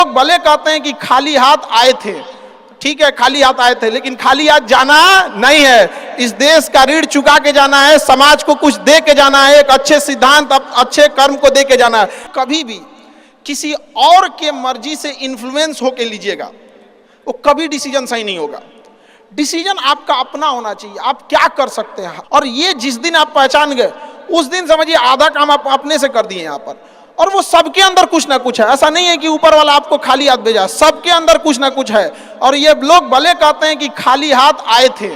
लोग भले कहते हैं कि खाली हाथ आए थे, ठीक है खाली हाथ आए थे, लेकिन खाली हाथ जाना नहीं है। इस देश का ऋण चुका के जाना है, समाज को कुछ दे के जाना है, एक अच्छे सिद्धांत अच्छे कर्म को दे के जाना है। कभी भी किसी और के मर्जी से इन्फ्लुएंस होके लीजिएगा, वो कभी डिसीजन सही नहीं होगा। डिसीजन आपका अपना होना चाहिए, आप क्या कर सकते हैं। और ये जिस दिन आप पहचान गए उस दिन समझिए आधा काम आप अपने से कर दिए यहाँ पर। और वो सबके अंदर कुछ ना कुछ है, ऐसा नहीं है कि ऊपर वाला आपको खाली हाथ भेजा, सबके अंदर कुछ ना कुछ है। और ये लोग भले कहते हैं कि खाली हाथ आए थे,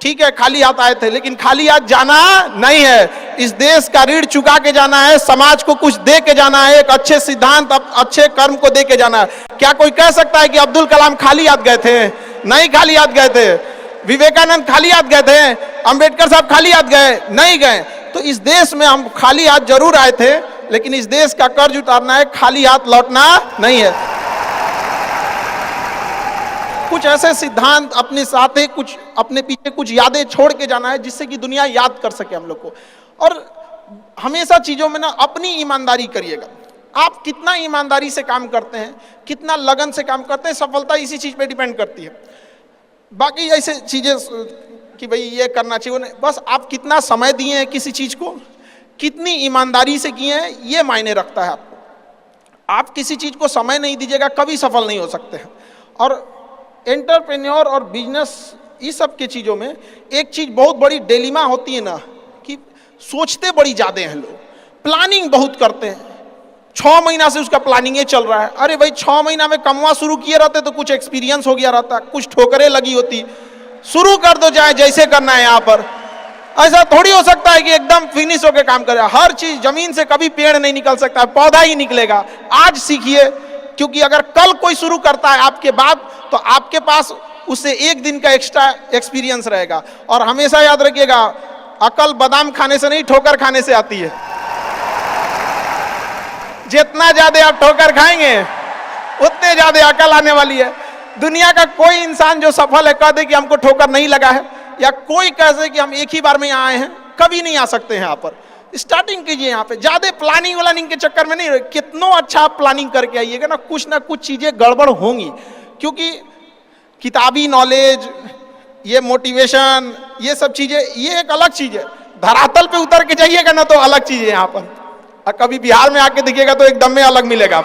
ठीक है खाली हाथ आए थे, लेकिन खाली हाथ जाना नहीं है। इस देश का ऋण चुका के जाना है, समाज को कुछ दे के जाना है, एक अच्छे सिद्धांत अच्छे कर्म को दे के जाना है। क्या कोई कह सकता है कि अब्दुल कलाम खाली हाथ गए थे? नहीं खाली हाथ गए थे। विवेकानंद खाली हाथ गए थे? अंबेडकर साहब खाली हाथ गए? नहीं गए। तो इस देश में हम खाली हाथ जरूर आए थे, लेकिन इस देश का कर्ज उतारना है, खाली हाथ लौटना नहीं है। कुछ ऐसे सिद्धांत अपने साथ है, कुछ अपने पीछे कुछ यादें छोड़ के जाना है, जिससे कि दुनिया याद कर सके हम लोग को। और हमेशा चीजों में ना अपनी ईमानदारी करिएगा। आप कितना ईमानदारी से काम करते हैं, कितना लगन से काम करते हैं, सफलता इसी चीज पे डिपेंड करती है। बाकी ऐसे चीजें कि भाई ये करना चाहिए, बस आप कितना समय दिए हैं किसी चीज को, कितनी ईमानदारी से किए हैं, ये मायने रखता है आपको। आप किसी चीज को समय नहीं दीजिएगा, कभी सफल नहीं हो सकते हैं। और एंटरप्रेन्योर और बिजनेस इस सब के चीज़ों में एक चीज़ बहुत बड़ी डिलेमा होती है ना, कि सोचते बड़ी ज़्यादा हैं लोग, प्लानिंग बहुत करते हैं। 6 महीना से उसका प्लानिंग चल रहा है। अरे भाई 6 महीना में कमवा शुरू किए रहते तो कुछ एक्सपीरियंस हो गया रहता, कुछ ठोकरें लगी होती, शुरू कर दो जाए जैसे करना है। यहाँ पर ऐसा थोड़ी हो सकता है कि एकदम फिनिश होकर काम करे। हर चीज जमीन से कभी पेड़ नहीं निकल सकता है, पौधा ही निकलेगा। आज सीखिए, क्योंकि अगर कल कोई शुरू करता है आपके बाद, तो आपके पास उससे 1 दिन का एक्स्ट्रा एक्सपीरियंस रहेगा। और हमेशा याद रखिएगा, अकल बादाम खाने से नहीं, ठोकर खाने से आती है। जितना ज्यादा आप ठोकर खाएंगे उतने ज्यादा अकल आने वाली है। दुनिया का कोई इंसान जो सफल है कह दे कि हमको ठोकर नहीं लगा है, या कोई कह दे कि हम एक ही बार में यहाँ आए हैं, कभी नहीं आ सकते हैं। यहाँ पर स्टार्टिंग कीजिए, यहाँ पे ज्यादा प्लानिंग व्लानिंग के चक्कर में नहीं रहे। कितना अच्छा आप प्लानिंग करके आइएगा ना कुछ चीजें गड़बड़ होंगी, क्योंकि किताबी नॉलेज, ये मोटिवेशन, ये सब चीजें ये एक अलग चीज है। धरातल पे उतर के जाइएगा ना तो अलग चीज है। यहाँ पर कभी बिहार में आके देखिएगा तो एकदम में अलग मिलेगा।